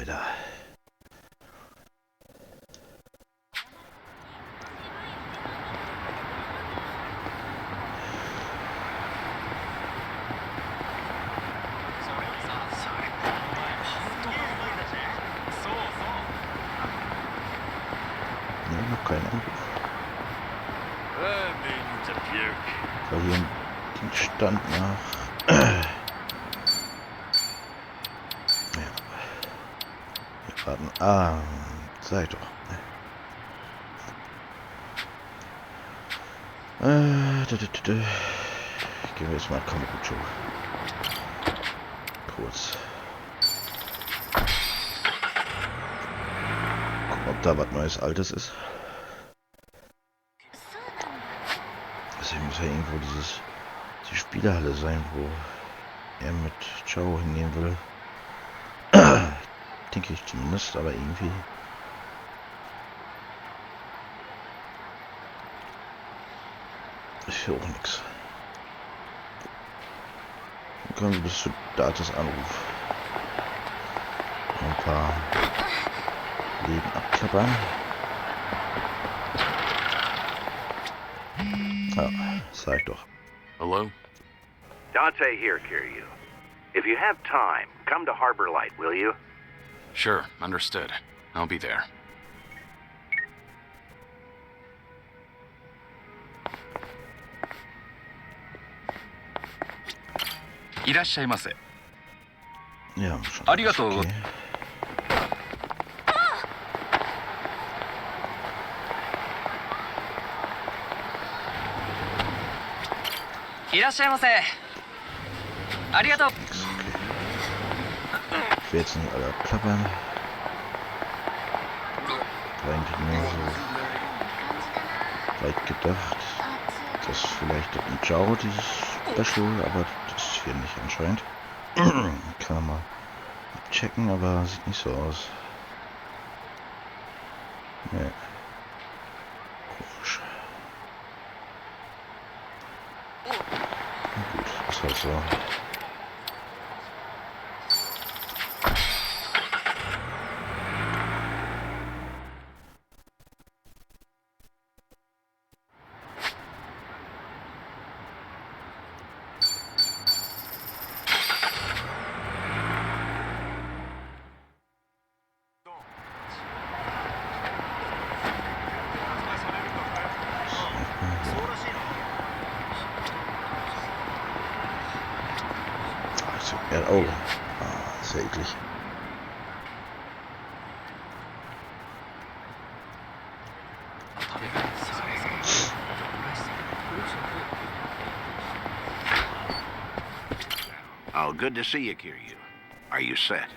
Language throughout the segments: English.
weiter. Nee, noch kein Anruf. War hier ein Dienststand nach... Ja. Wir warten... Ah, sei doch. Gehen wir jetzt mal Kamurocho. Kurz. Gucken, ob da was Neues Altes ist. Deswegen muss ja irgendwo die Spielehalle sein, wo er mit Chao hingehen will. Denke ich zumindest, aber irgendwie... Ich höre auch nichts. Dann können wir bis zu Dates Anruf ein paar Läden abklappern. Ja, sag doch. Hello? Dante here, Kiryu. If you have time, come to Harbor Light, will you? Sure, understood. I'll be there. Ja, schon. Arigatou. Okay. Arigatou. Nix, okay. Ich will jetzt nicht alle abklappern. War eigentlich nur so weit gedacht, dass vielleicht mit Chao dieses Special, aber das ist hier nicht anscheinend. Kann man mal abchecken, aber sieht nicht so aus. Nee. Komisch. Na gut, ist halt so. Oh, sehr eklig. Oh, good to see you, Kiryu. Are you set?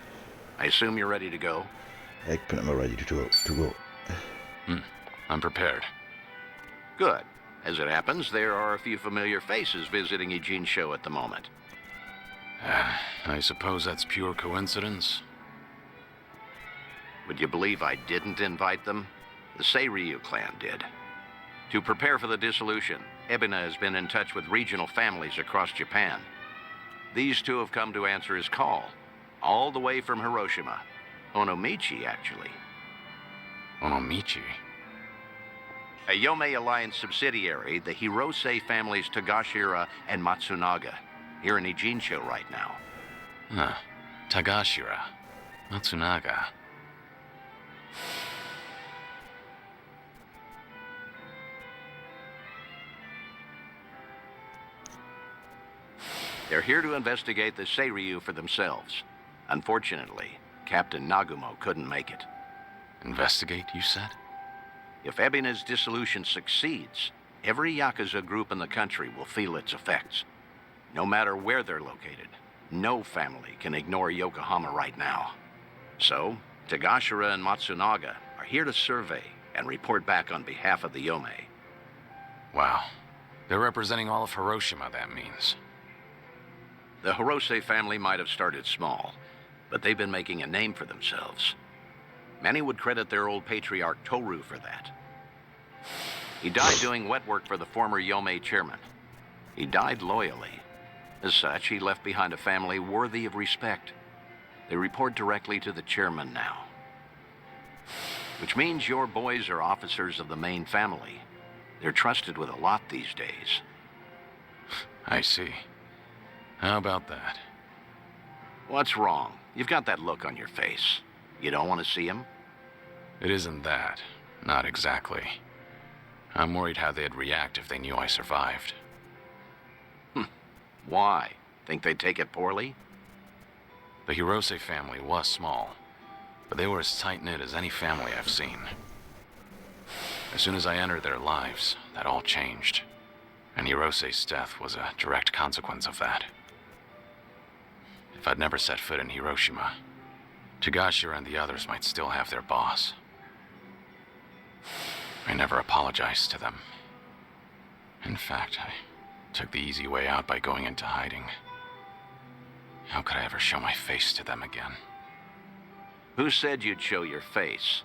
I assume you're ready to go? Ich bin immer ready to go. I'm prepared. Good. As it happens, there are a few familiar faces visiting Ijincho at the moment. I suppose that's pure coincidence. Would you believe I didn't invite them? The Seiryu clan did. To prepare for the dissolution, Ebina has been in touch with regional families across Japan. These two have come to answer his call, all the way from Hiroshima. Onomichi, actually. Onomichi? A Yomei Alliance subsidiary, the Hirose families Tagashira and Matsunaga, here in Ijincho right now. Huh. Tagashira. Matsunaga. They're here to investigate the Seiryu for themselves. Unfortunately, Captain Nagumo couldn't make it. Investigate, you said? If Ebina's dissolution succeeds, every Yakuza group in the country will feel its effects. No matter where they're located, no family can ignore Yokohama right now. So, Tagashira and Matsunaga are here to survey and report back on behalf of the Yomei. Wow. They're representing all of Hiroshima, that means. The Hirose family might have started small, but they've been making a name for themselves. Many would credit their old patriarch Toru for that. He died doing wet work for the former Yomei chairman. He died loyally. As such, he left behind a family worthy of respect. They report directly to the chairman now. Which means your boys are officers of the main family. They're trusted with a lot these days. I see. How about that? What's wrong? You've got that look on your face. You don't want to see him? It isn't that. Not exactly. I'm worried how they'd react if they knew I survived. Why? Think they'd take it poorly? The Hirose family was small, but they were as tight-knit as any family I've seen. As soon as I entered their lives, that all changed. And Hirose's death was a direct consequence of that. If I'd never set foot in Hiroshima, Tagashira and the others might still have their boss. I never apologized to them. In fact, I took the easy way out by going into hiding. How could I ever show my face to them again? Who said you'd show your face?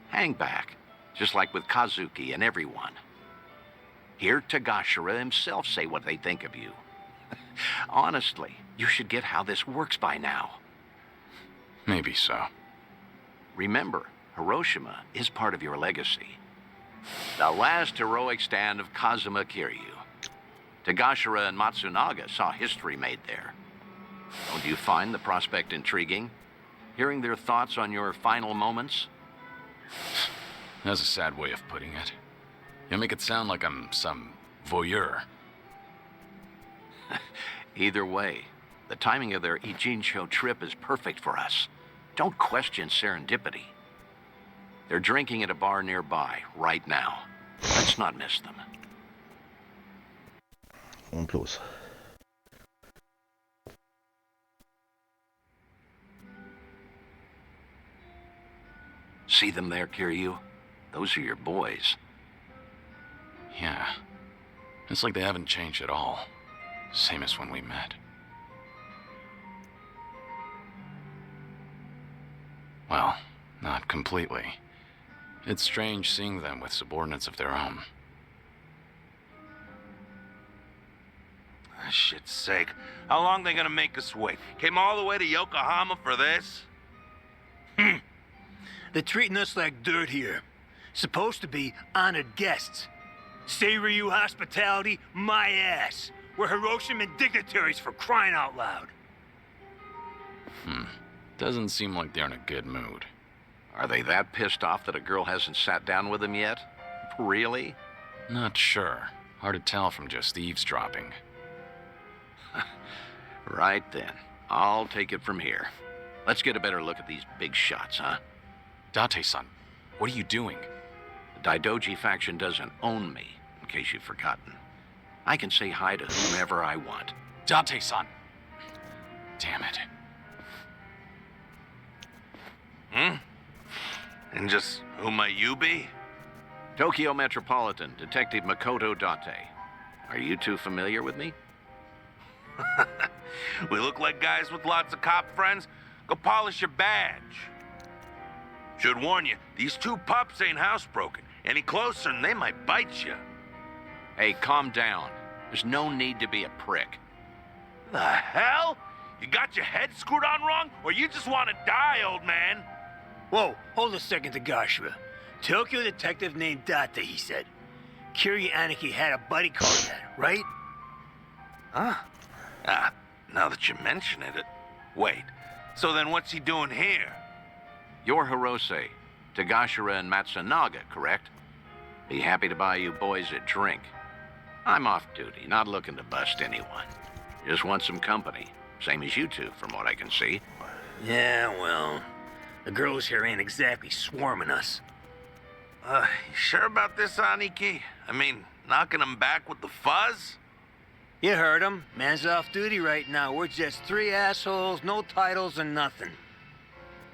Hang back, just like with Kazuki and everyone. Hear Tagashira himself say what they think of you. Honestly, you should get how this works by now. Maybe so. Remember, Hiroshima is part of your legacy. The last heroic stand of Kazuma Kiryu. Tagashira and Matsunaga saw history made there. Don't you find the prospect intriguing? Hearing their thoughts on your final moments? That's a sad way of putting it. You make it sound like I'm some voyeur. Either way, the timing of their Ijincho trip is perfect for us. Don't question serendipity. They're drinking at a bar nearby, right now. Let's not miss them. Und los. See them there, Kiryu? Those are your boys. Yeah. It's like they haven't changed at all. Same as when we met. Well, not completely. It's strange seeing them with subordinates of their own. For shit's sake. How long they gonna make us wait? Came all the way to Yokohama for this? They're treating us like dirt here. Supposed to be honored guests. Seiryu hospitality, my ass. We're Hiroshiman dignitaries for crying out loud. Doesn't seem like they're in a good mood. Are they that pissed off that a girl hasn't sat down with them yet? Really? Not sure. Hard to tell from just eavesdropping. Right then. I'll take it from here. Let's get a better look at these big shots, huh? Date-san, what are you doing? The Daidoji faction doesn't own me, in case you've forgotten. I can say hi to whomever I want. Date-san! Damn it. And just who might you be? Tokyo Metropolitan Detective Makoto Date. Are you two familiar with me? We look like guys with lots of cop friends. Go polish your badge. Should warn you, these two pups ain't housebroken. Any closer and they might bite you. Hey, calm down. There's no need to be a prick. The hell? You got your head screwed on wrong, or you just want to die, old man? Whoa, hold a second, Tagashira. Tokyo detective named Date, he said. Kiryu Aniki had a buddy called that, right? Huh? Ah, now that you mention it. Wait, so then what's he doing here? You're Hirose, Tagashira and Matsunaga, correct? Be happy to buy you boys a drink. I'm off duty, not looking to bust anyone. Just want some company. Same as you two, from what I can see. Yeah, well, the girls here ain't exactly swarming us. You sure about this, Aniki? I mean, knocking them back with the fuzz? You heard him. Man's off duty right now. We're just three assholes, no titles and nothing.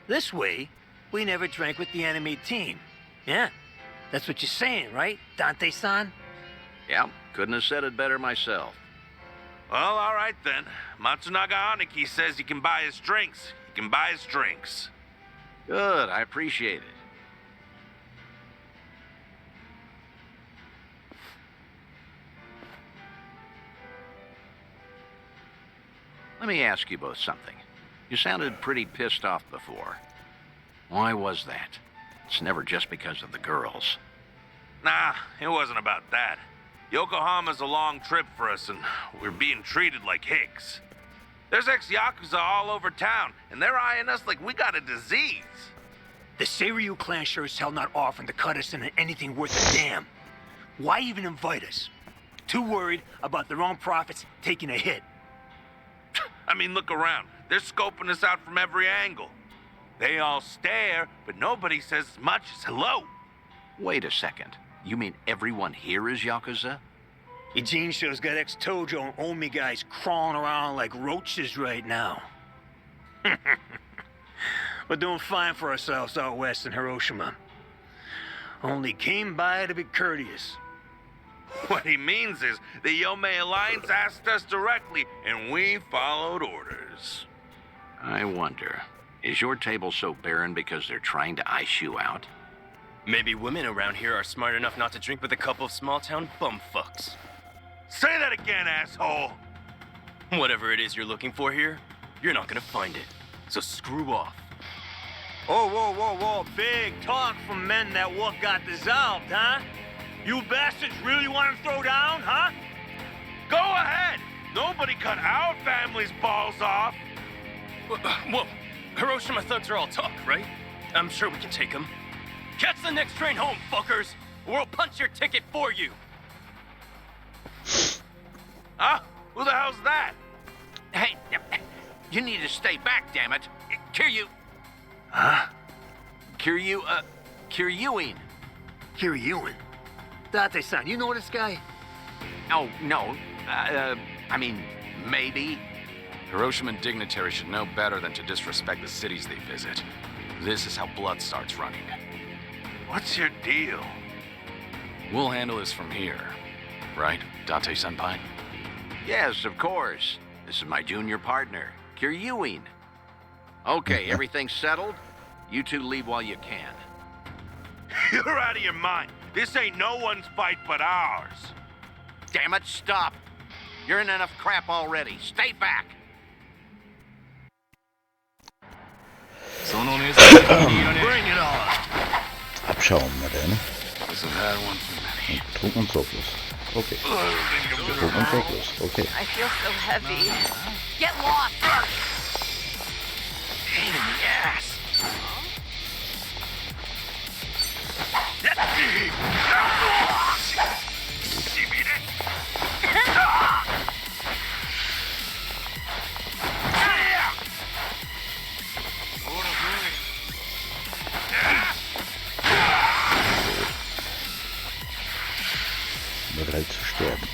This way, we never drank with the enemy team. Yeah, that's what you're saying, right, Dante-san? Yeah, couldn't have said it better myself. Well, all right then. Matsunaga Aniki says he can buy his drinks. He can buy his drinks. Good, I appreciate it. Let me ask you both something. You sounded pretty pissed off before. Why was that? It's never just because of the girls. Nah, it wasn't about that. Yokohama's a long trip for us, and we're being treated like hicks. There's ex-Yakuza all over town, and they're eyeing us like we got a disease. The Seiryu clan sure as hell not offering to cut us into anything worth a damn. Why even invite us? Too worried about their own profits taking a hit. I mean, look around. They're scoping us out from every angle. They all stare, but nobody says as much as hello. Wait a second. You mean everyone here is Yakuza? Eugene shure's got ex-Tojo and Omi guys crawling around like roaches right now. We're doing fine for ourselves out west in Hiroshima. Only came by to be courteous. What he means is the Yomei Alliance asked us directly, and we followed orders. I wonder, is your table so barren because they're trying to ice you out? Maybe women around here are smart enough not to drink with a couple of small-town bumfucks. Say that again, asshole! Whatever it is you're looking for here, you're not gonna find it. So screw off. Whoa, whoa, whoa, whoa. Big talk from men that what got dissolved, huh? You bastards really want to throw down, huh? Go ahead! Nobody cut our family's balls off! Whoa, Hiroshima thugs are all talk, right? I'm sure we can take them. Catch the next train home, fuckers! Or we'll punch your ticket for you! Huh? Who the hell's that? Hey, you need to stay back, damn it. Kiryu. Huh? Kiryuin. Kiryuin? Date-san, you know this guy? Oh, no. I mean, maybe. Hiroshiman dignitaries should know better than to disrespect the cities they visit. This is how blood starts running. What's your deal? We'll handle this from here. Right, Date-senpai? Yes, of course. This is my junior partner, Kiryuin. Okay, everything's settled. You two leave while you can. You're out of your mind. This ain't no one's fight but ours. Damn it, stop. You're in enough crap already. Stay back. Bring it on. Abschauen wir denn. This has had one too many. Trug und Drucklos. Okay. Trug und Drucklos. Okay. I feel so heavy. Get lost! Pain in the ass. Bereit zu sterben.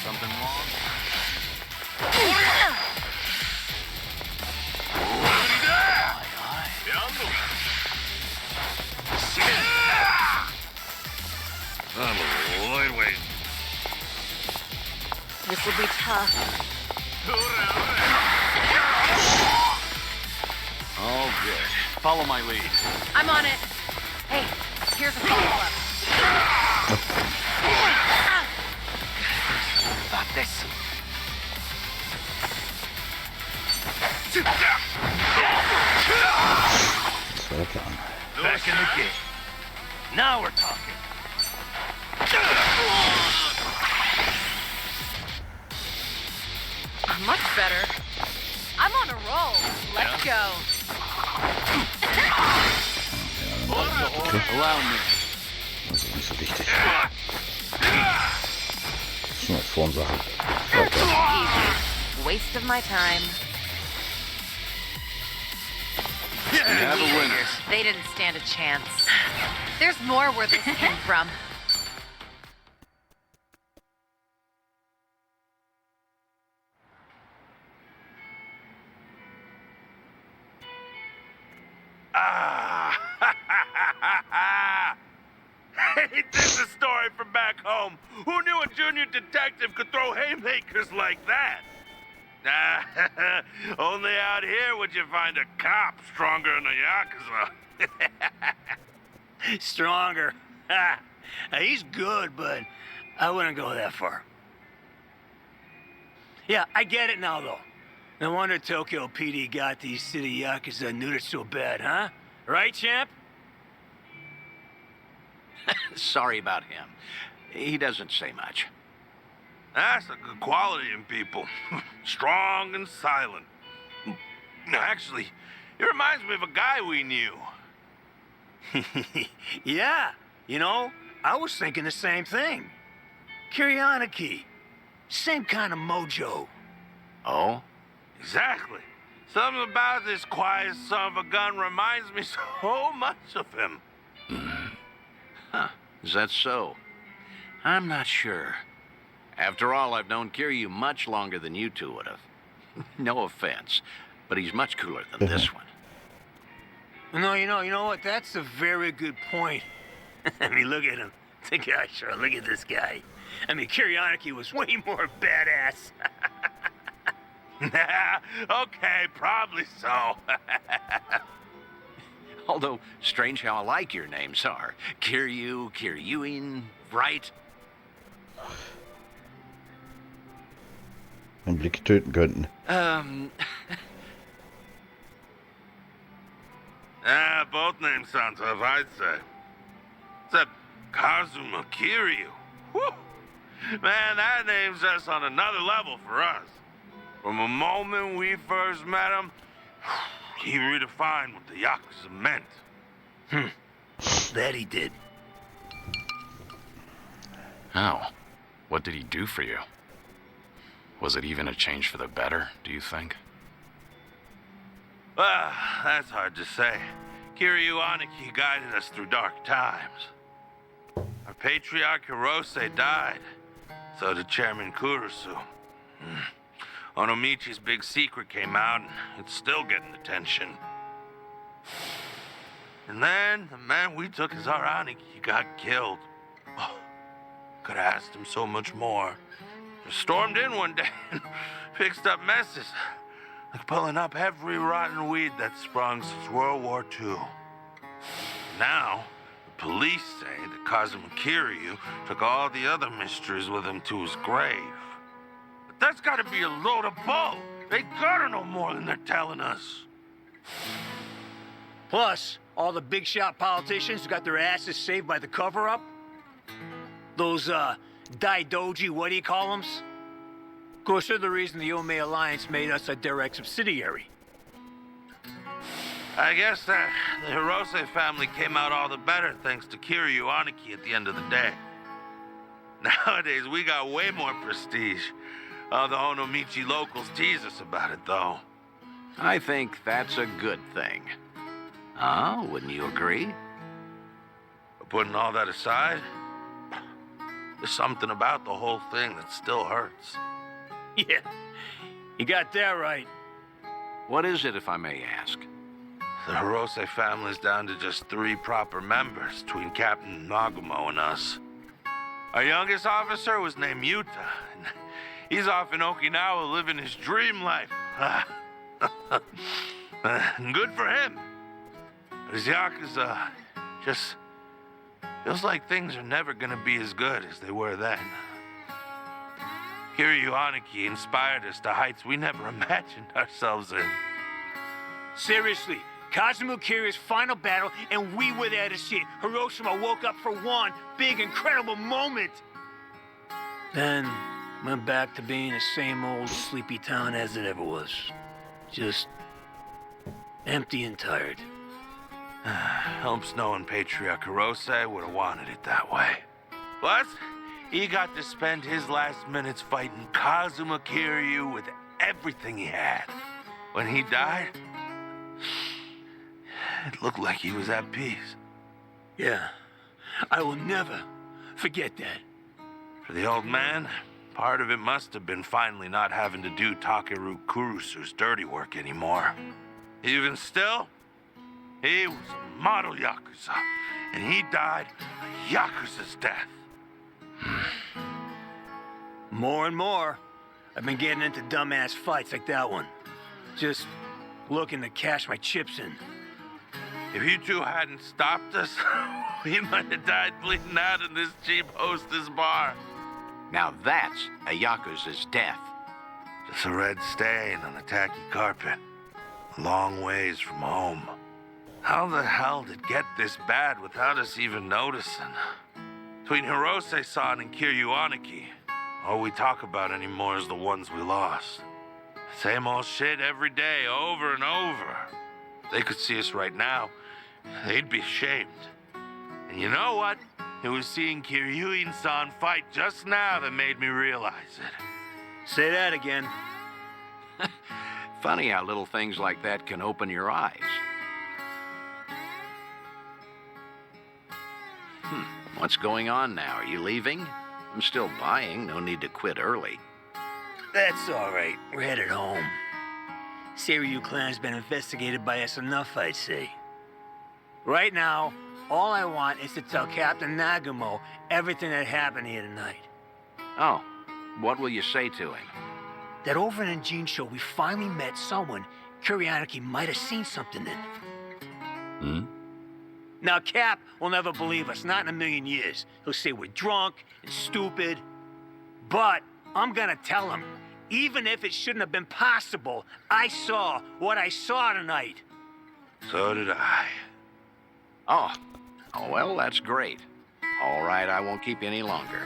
Something wrong? This will be tough. All good. Follow my lead. I'm on it. Hey, here's a follow-up. About this. Das war der Plan. Back in the game. Now we're talking. Much better. I'm on a roll. Let's go. Allow me. Das ist nicht so wichtig. Das ist nur Formsache. Weiter. Easy. Waste of my time. You have a winner. They didn't stand a chance. There's more where this came from. Ain't this a story from back home? Who knew a junior detective could throw haymakers like that? Only out here would you find a cop stronger than a Yakuza. Stronger. Ha! He's good, but I wouldn't go that far. Yeah, I get it now, though. No wonder Tokyo PD got these city yakuza neutered so bad, huh? Right, champ? Sorry about him. He doesn't say much. That's a good quality in people. Strong and silent. Actually, it reminds me of a guy we knew. Yeah, you know, I was thinking the same thing. Kiryanaki. Same kind of mojo. Oh? Exactly. Something about this quiet son of a gun reminds me so much of him. Huh. Is that so? I'm not sure. After all, I've known Kiryu much longer than you two would have. No offense, but he's much cooler than this one. No, you know what? That's a very good point. I mean, look at him. The guy, sure, look at this guy. I mean, Kiryanaki was way more badass. Okay, probably so. Although, strange how alike your names are. Kiryu, Kiryuin, right? Einen Blick töten könnten. Both names sound tough, I'd say. Except Kazuma Kiryu. Whew. Man, that name's just on another level for us. From the moment we first met him, he redefined what the Yakuza meant. That he did. How? What did he do for you? Was it even a change for the better, do you think? Well, that's hard to say. Kiryu Aniki guided us through dark times. Our patriarch Hirose died. So did Chairman Kurusu. Onomichi's big secret came out, and it's still getting attention. And then, the man we took as our Aniki got killed. Oh, could have asked him so much more. Just stormed in one day and fixed up messes. Like pulling up every rotten weed that sprung since World War II. Now, the police say that Kazuma Kiryu took all the other mysteries with him to his grave. But that's gotta be a load of bull. They gotta know more than they're telling us. Plus, all the big shot politicians who got their asses saved by the cover-up. Those, Daidoji, what do you call them? Of course, they're the reason the Ome Alliance made us a direct subsidiary. I guess that the Hirose family came out all the better thanks to Kiryu Aniki at the end of the day. Nowadays, we got way more prestige. All the Onomichi locals tease us about it, though. I think that's a good thing. Huh? Wouldn't you agree? But putting all that aside, there's something about the whole thing that still hurts. Yeah, you got that right. What is it, if I may ask? The Hirose family's down to just 3 proper members between Captain Nagumo and us. Our youngest officer was named Yuta, and he's off in Okinawa living his dream life. Good for him. But his Yakuza just feels like things are never gonna be as good as they were then. Kiryu Aniki inspired us to heights we never imagined ourselves in. Seriously, Kazuma Kiryu's final battle, and we were there to see it. Hiroshima woke up for one big, incredible moment. Then went back to being the same old sleepy town as it ever was. Just empty and tired. Helps knowing Patriarch Hirose would have wanted it that way. Plus, he got to spend his last minutes fighting Kazuma Kiryu with everything he had. When he died, it looked like he was at peace. Yeah, I will never forget that. For the old man, part of it must have been finally not having to do Takeru Kurusu's dirty work anymore. Even still, he was a model Yakuza, and he died a Yakuza's death. More and more, I've been getting into dumbass fights like that one. Just looking to cash my chips in. If you two hadn't stopped us, we might have died bleeding out in this cheap hostess bar. Now that's a Yakuza's death. Just a red stain on a tacky carpet. A long ways from home. How the hell did it get this bad without us even noticing? Between Hirose-san and Kiryuaniki, all we talk about anymore is the ones we lost. Same old shit every day, over and over. They could see us right now, they'd be ashamed. And you know what? It was seeing Kiryuin-san fight just now that made me realize it. Say that again. Funny how little things like that can open your eyes. What's going on now? Are you leaving? I'm still buying. No need to quit early. That's all right. We're headed home. Seiryu clan's been investigated by us enough, I'd say. Right now, all I want is to tell Captain Nagumo everything that happened here tonight. Oh, what will you say to him? That over in Jincho, we finally met someone Kiryuaniki might have seen something in. Hmm? Now, Cap will never believe us, not in a million years. He'll say we're drunk and stupid. But I'm gonna tell him, even if it shouldn't have been possible, I saw what I saw tonight. So did I. Oh, well, that's great. All right, I won't keep you any longer.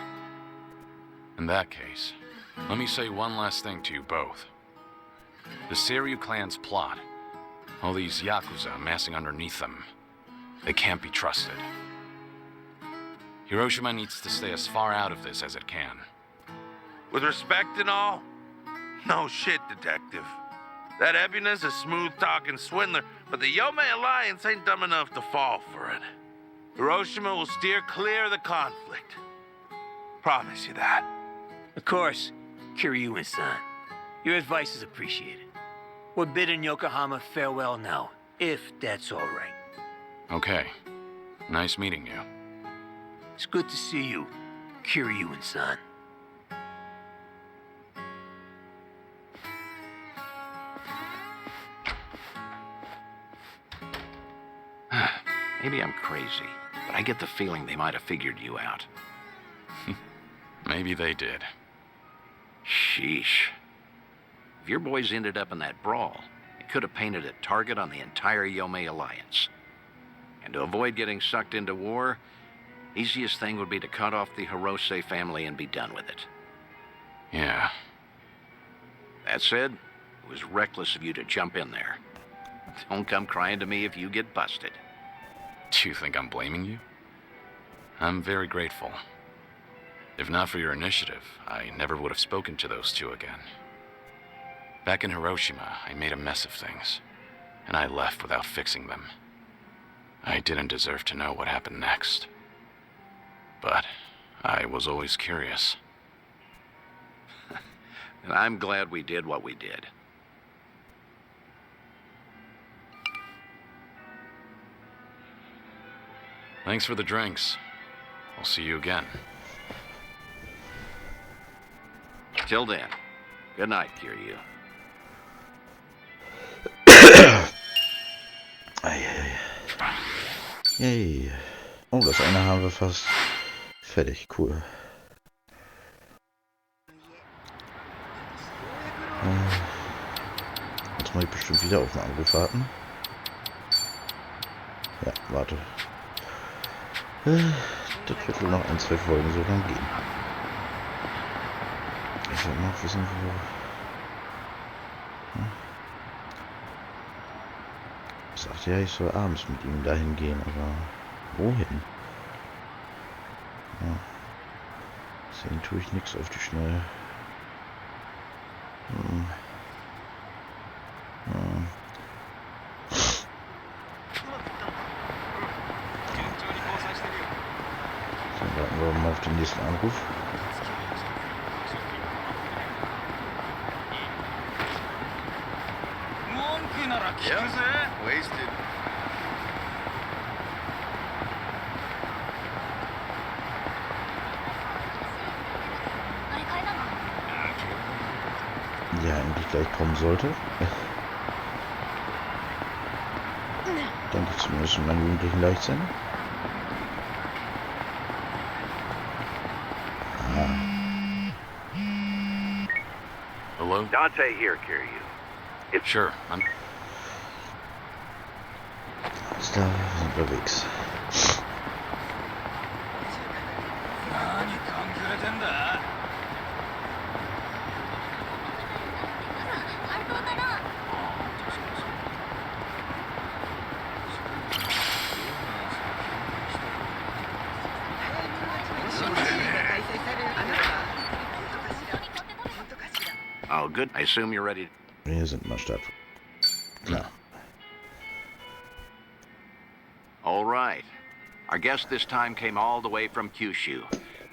In that case, let me say one last thing to you both. The Seiryu clan's plot, all these Yakuza amassing underneath them, they can't be trusted. Hiroshima needs to stay as far out of this as it can. With respect and all? No shit, Detective. That Ebina's a smooth-talking swindler, but the Yomei Alliance ain't dumb enough to fall for it. Hiroshima will steer clear of the conflict. Promise you that. Of course, Kiryuin-san. Your advice is appreciated. We're bidding Yokohama farewell now, if that's all right. Okay. Nice meeting you. It's good to see you, Kiryuin-san. Maybe I'm crazy, but I get the feeling they might have figured you out. Maybe they did. Sheesh. If your boys ended up in that brawl, it could have painted a target on the entire Yomei Alliance. And to avoid getting sucked into war, easiest thing would be to cut off the Hirose family and be done with it. Yeah. That said, it was reckless of you to jump in there. Don't come crying to me if you get busted. Do you think I'm blaming you? I'm very grateful. If not for your initiative, I never would have spoken to those two again. Back in Hiroshima, I made a mess of things, and I left without fixing them. I didn't deserve to know what happened next. But I was always curious. And I'm glad we did what we did. Thanks for the drinks. I'll see you again. Till then, good night, Kiryu. Yay. Oh, das eine haben wir fast fertig. Cool. Jetzt muss ich bestimmt wieder auf einen Anruf warten. Ja, warte. Das wird wohl noch 1, 2 Folgen so lang gehen. Ich will noch wissen, wo... Ich sagte ja, ich soll abends mit ihm dahin gehen, aber wohin? Ja. Deswegen tue ich nichts auf die Schnelle. Dann warten wir mal auf den nächsten Anruf. Yeah, wasted. Ja, endlich gleich kommen sollte. Denke ich zumindest in meinem jugendlichen Leichtsinn. Hello? Dante here, Kiryu. Sure, I'm... Ist da unterwegs. Oh, good. I assume you're ready. Hier sind wir Stadt. Klar. All right. Our guest this time came all the way from Kyushu.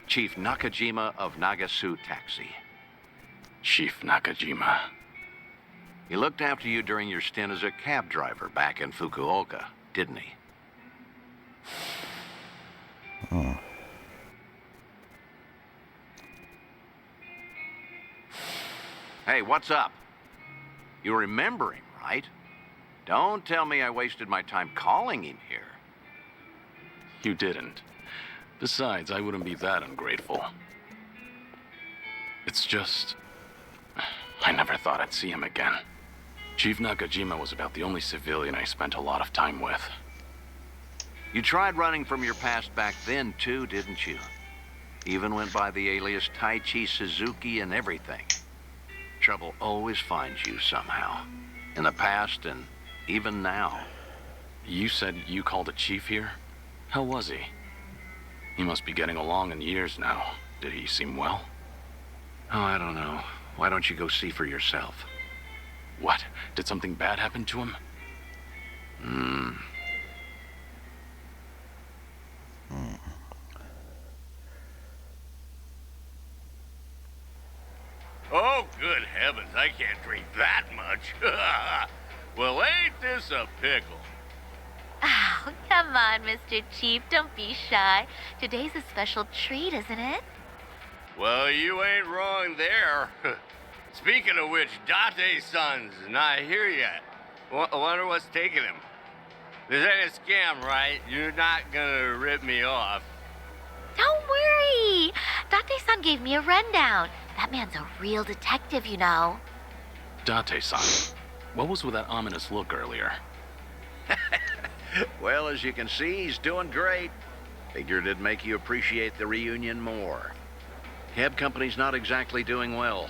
Chief Nakajima of Nagasu Taxi. Chief Nakajima. He looked after you during your stint as a cab driver back in Fukuoka, didn't he? Oh. Hey, what's up? You remember him, right? Don't tell me I wasted my time calling him here. You didn't. Besides, I wouldn't be that ungrateful. It's just... I never thought I'd see him again. Chief Nakajima was about the only civilian I spent a lot of time with. You tried running from your past back then, too, didn't you? Even went by the alias Taichi Suzuki and everything. Trouble always finds you somehow. In the past and even now. You said you called a chief here? How was he? He must be getting along in years now. Did he seem well? Oh, I don't know. Why don't you go see for yourself? What? Did something bad happen to him? Oh, good heavens, I can't drink that much. Well, ain't this a pickle? Oh, come on, Mr. Chief. Don't be shy. Today's a special treat, isn't it? Well, you ain't wrong there. Speaking of which, Date-san's not here yet. Wonder what's taking him. This ain't a scam, right? You're not gonna rip me off. Don't worry. Date-san gave me a rundown. That man's a real detective, you know. Date-san, what was with that ominous look earlier? Well, as you can see, he's doing great. Figured it'd make you appreciate the reunion more. Cab company's not exactly doing well,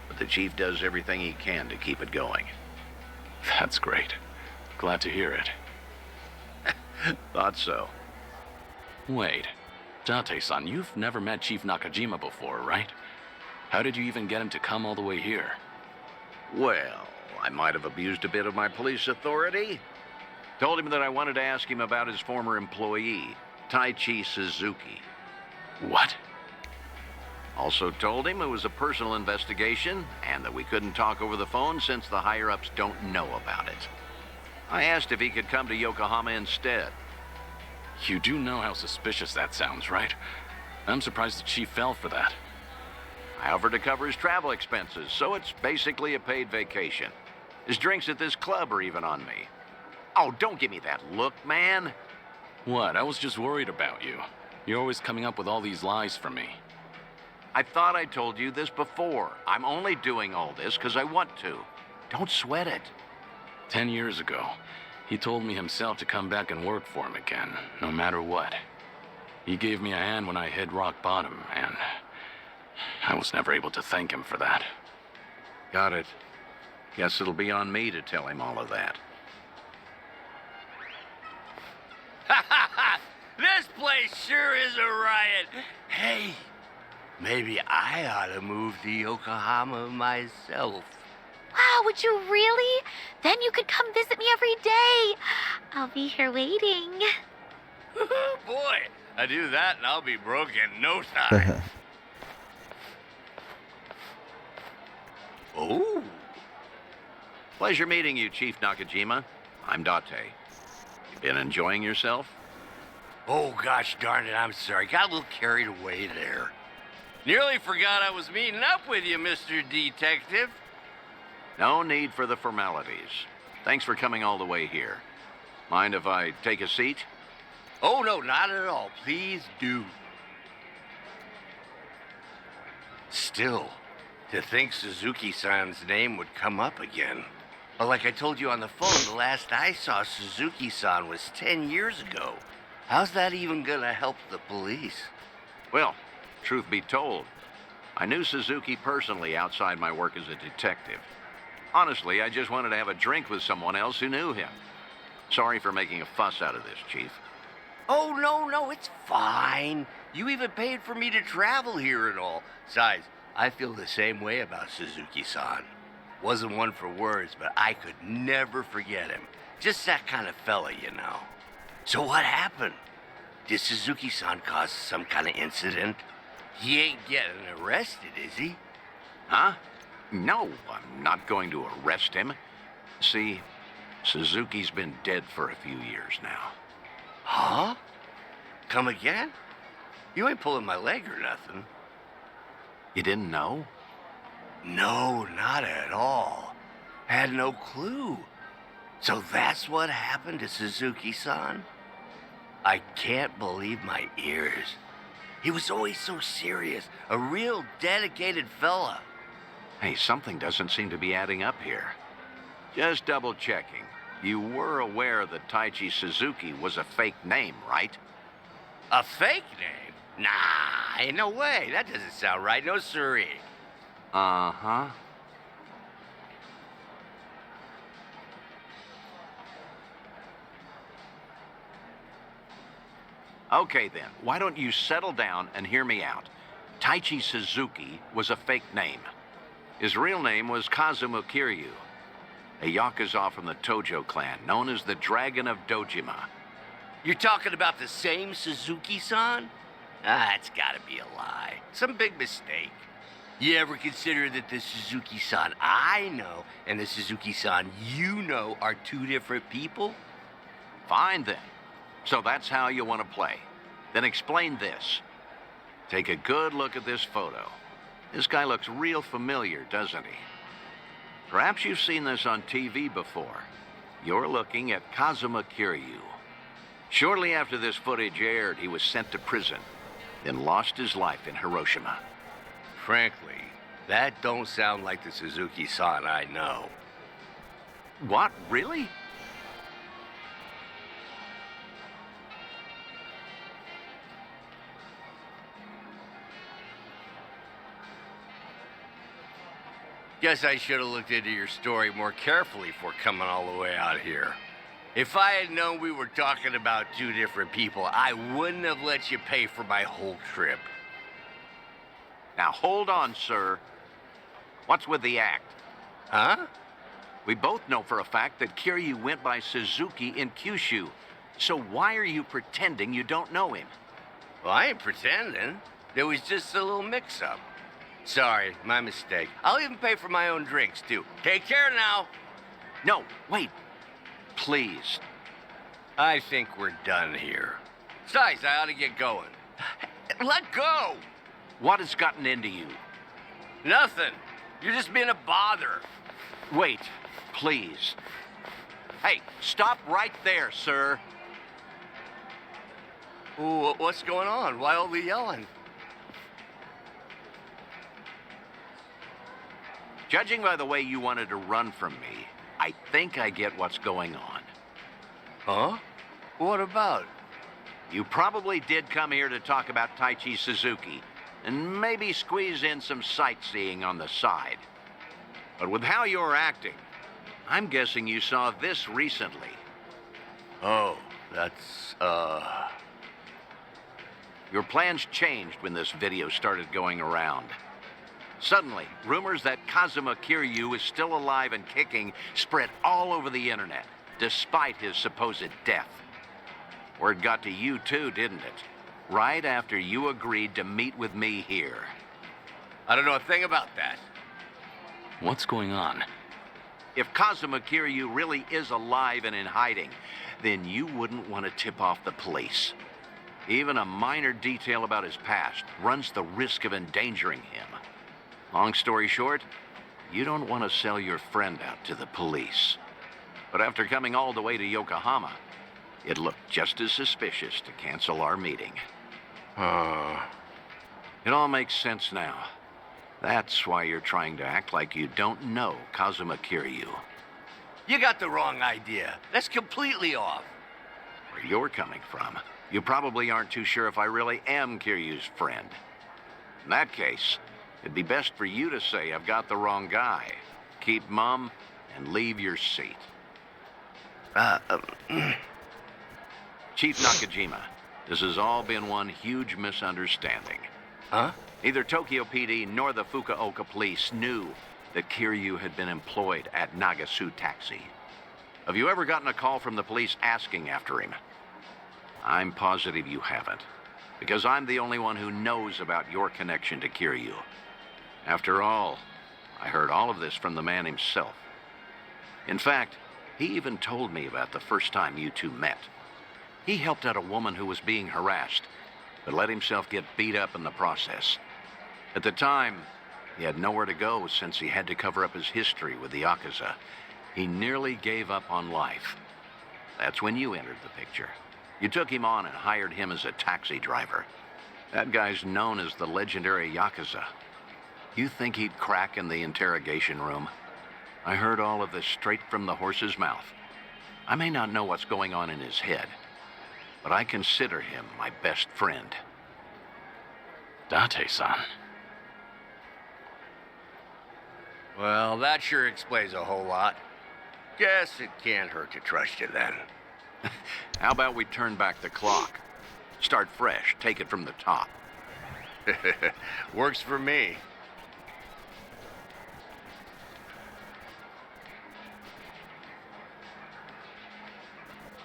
but the chief does everything he can to keep it going. That's great. Glad to hear it. Thought so. Wait, Date-san, you've never met Chief Nakajima before, right? How did you even get him to come all the way here? Well, I might have abused a bit of my police authority. Told him that I wanted to ask him about his former employee, Taichi Suzuki. What? Also told him it was a personal investigation and that we couldn't talk over the phone since the higher-ups don't know about it. I asked if he could come to Yokohama instead. You do know how suspicious that sounds, right? I'm surprised the chief fell for that. I offered to cover his travel expenses, so it's basically a paid vacation. His drinks at this club are even on me. Oh, don't give me that look, man. What? I was just worried about you. You're always coming up with all these lies for me. I thought I told you this before. I'm only doing all this because I want to. Don't sweat it. 10 years ago, he told me himself to come back and work for him again, no matter what. He gave me a hand when I hit rock bottom, and I was never able to thank him for that. Got it. Guess it'll be on me to tell him all of that. This place sure is a riot. Hey, maybe I ought to move to Yokohama myself. Wow, would you really? Then you could come visit me every day. I'll be here waiting. Boy, I do that and I'll be broke in no time. Oh. Pleasure meeting you, Chief Nakajima. I'm Date. You been enjoying yourself? Oh, gosh darn it, I'm sorry. Got a little carried away there. Nearly forgot I was meeting up with you, Mr. Detective. No need for the formalities. Thanks for coming all the way here. Mind if I take a seat? Oh, no, not at all. Please do. Still, To think Suzuki-san's name would come up again. But like I told you on the phone, the last I saw Suzuki-san was 10 years ago. How's that even gonna help the police? Well, truth be told, I knew Suzuki personally outside my work as a detective. Honestly, I just wanted to have a drink with someone else who knew him. Sorry for making a fuss out of this, Chief. Oh, no, it's fine. You even paid for me to travel here and all. Besides, I feel the same way about Suzuki-san. Wasn't one for words, but I could never forget him. Just that kind of fella, you know. So what happened? Did Suzuki-san cause some kind of incident? He ain't getting arrested, is he? Huh? No, I'm not going to arrest him. See, Suzuki's been dead for a few years now. Huh? Come again? You ain't pulling my leg or nothing. You didn't know? No, not at all. Had no clue. So that's what happened to Suzuki-san? I can't believe my ears. He was always so serious, a real dedicated fella. Hey, something doesn't seem to be adding up here. Just double checking. You were aware that Taichi Suzuki was a fake name, right? A fake name? Nah, ain't no way. That doesn't sound right. No siree. Uh-huh. Okay then, why don't you settle down and hear me out? Taichi Suzuki was a fake name. His real name was Kazuma Kiryu, a Yakuza from the Tojo clan, known as the Dragon of Dojima. You're talking about the same Suzuki-san? Ah, it's gotta be a lie. Some big mistake. You ever consider that the Suzuki-san I know and the Suzuki-san you know are two different people? Fine then. So that's how you want to play. Then explain this. Take a good look at this photo. This guy looks real familiar, doesn't he? Perhaps you've seen this on TV before. You're looking at Kazuma Kiryu. Shortly after this footage aired, he was sent to prison, then lost his life in Hiroshima. Frankly, that don't sound like the Suzuki-san I know. What, really? Guess I should have looked into your story more carefully before coming all the way out here. If I had known we were talking about two different people, I wouldn't have let you pay for my whole trip. Now hold on, sir. What's with the act? Huh? We both know for a fact that Kiryu went by Suzuki in Kyushu. So why are you pretending you don't know him? Well, I ain't pretending. There was just a little mix-up. Sorry, my mistake. I'll even pay for my own drinks, too. Take care now. No, wait. Please. I think we're done here. Besides, I ought to get going. Let go! What has gotten into you? Nothing. You're just being a bother. Wait, please. Hey, stop right there, sir. Ooh, what's going on? Why all the yelling? Judging by the way you wanted to run from me, I think I get what's going on. Huh? What about? You probably did come here to talk about Taichi Suzuki, and maybe squeeze in some sightseeing on the side. But with how you're acting, I'm guessing you saw this recently. Oh, that's, Your plans changed when this video started going around. Suddenly, rumors that Kazuma Kiryu is still alive and kicking spread all over the internet, despite his supposed death. Word got to you too, didn't it? Right after you agreed to meet with me here. I don't know a thing about that. What's going on? If Kazuma Kiryu really is alive and in hiding, then you wouldn't want to tip off the police. Even a minor detail about his past runs the risk of endangering him. Long story short, you don't want to sell your friend out to the police. But after coming all the way to Yokohama, it looked just as suspicious to cancel our meeting. It all makes sense now. That's why you're trying to act like you don't know Kazuma Kiryu. You got the wrong idea. That's completely off. Where you're coming from, you probably aren't too sure if I really am Kiryu's friend. In that case, it'd be best for you to say I've got the wrong guy. Keep mum and leave your seat. Chief Nakajima, this has all been one huge misunderstanding. Huh? Neither Tokyo PD nor the Fukuoka police knew that Kiryu had been employed at Nagasu Taxi. Have you ever gotten a call from the police asking after him? I'm positive you haven't, because I'm the only one who knows about your connection to Kiryu. After all, I heard all of this from the man himself. In fact, he even told me about the first time you two met. He helped out a woman who was being harassed, but let himself get beat up in the process. At the time, he had nowhere to go since he had to cover up his history with the Yakuza. He nearly gave up on life. That's when you entered the picture. You took him on and hired him as a taxi driver. That guy's known as the legendary Yakuza. You think he'd crack in the interrogation room? I heard all of this straight from the horse's mouth. I may not know what's going on in his head, but I consider him my best friend. Date-san. Well, that sure explains a whole lot. Guess it can't hurt to trust you then. How about we turn back the clock? Start fresh, take it from the top. Works for me.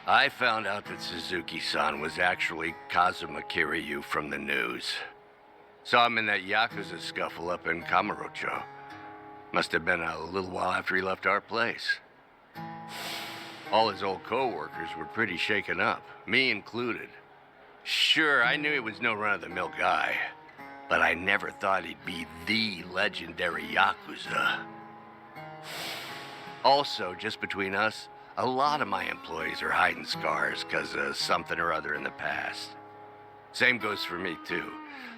I found out that Suzuki-san was actually Kazuma Kiryu from the news. Saw him in that Yakuza scuffle up in Kamurocho. Must have been a little while after he left our place. All his old co-workers were pretty shaken up, me included. Sure, I knew he was no run-of-the-mill guy, but I never thought he'd be the legendary Yakuza. Also, just between us, a lot of my employees are hiding scars because of something or other in the past. Same goes for me, too.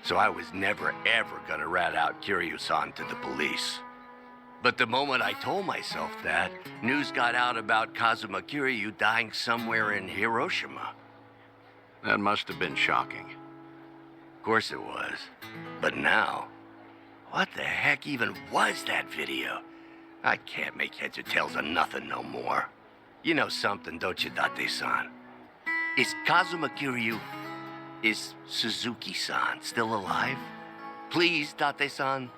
So I was never, ever gonna rat out Kiryu-san to the police. But the moment I told myself that, news got out about Kazuma Kiryu dying somewhere in Hiroshima. That must have been shocking. Of course it was. But now, what the heck even was that video? I can't make heads or tails of nothing no more. You know something, don't you, Date-san? Is Kazuma Kiryu... is Suzuki-san still alive? Please, Date-san?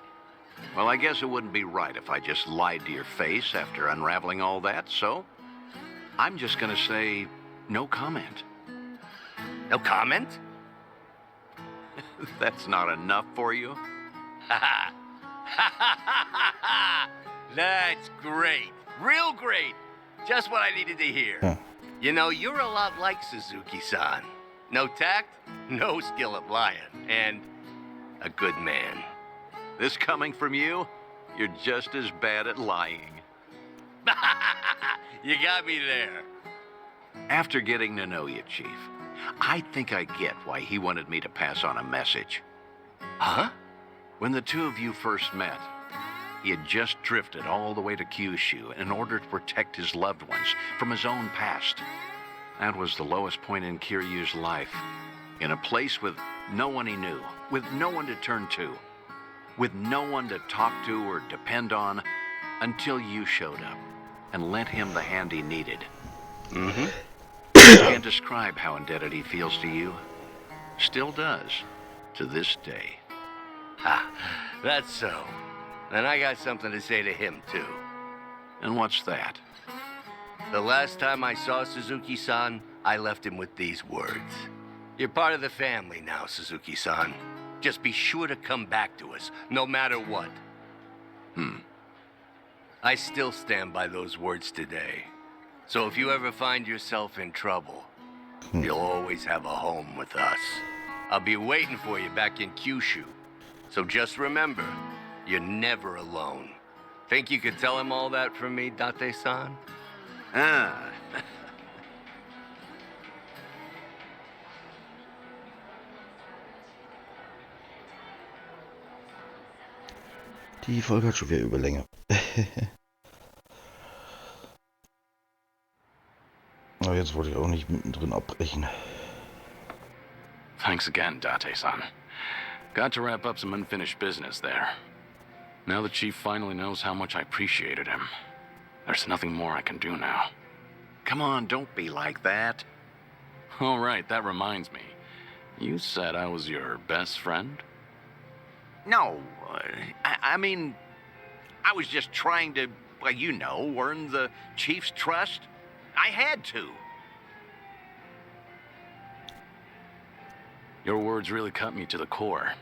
Well, I guess it wouldn't be right if I just lied to your face after unraveling all that, so I'm just gonna say no comment. No comment? That's not enough for you? That's great. Real great. Just what I needed to hear. Huh. You know, you're a lot like Suzuki-san. No tact, no skill at lying, and a good man. This coming from you? You're just as bad at lying. You got me there. After getting to know you, Chief, I think I get why he wanted me to pass on a message. Huh? When the two of you first met, he had just drifted all the way to Kyushu in order to protect his loved ones from his own past. That was the lowest point in Kiryu's life. In a place with no one he knew, with no one to turn to, with no one to talk to or depend on, until you showed up and lent him the hand he needed. Mm-hmm. I can't describe how indebted he feels to you. Still does, to this day. Ha, that's so. And I got something to say to him, too. And what's that? The last time I saw Suzuki-san, I left him with these words. You're part of the family now, Suzuki-san. Just be sure to come back to us, no matter what. I still stand by those words today. So if you ever find yourself in trouble, you'll always have a home with us. I'll be waiting for you back in Kyushu. So just remember, you're never alone. Think you could tell him all that from me, Date-san? Ah. Die Folge hat schon wieder Überlänge. Aber jetzt wollte ich auch nicht mittendrin abbrechen. Thanks again, Date-san. Got to wrap up some unfinished business there. Now the chief finally knows how much I appreciated him. There's nothing more I can do now. Come on, don't be like that. All right, that reminds me. You said I was your best friend? No, I mean, I was just trying to, well, you know, earn the chief's trust. I had to. Your words really cut me to the core.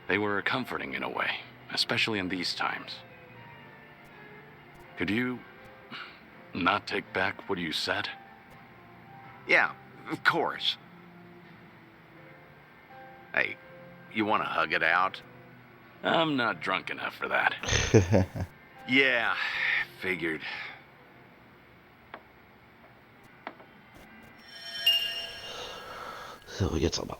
They were comforting in a way, especially in these times. Could you not take back what you said? Yeah, of course. Hey, you want to hug it out? I'm not drunk enough for that. Yeah, figured. So, jetzt aber.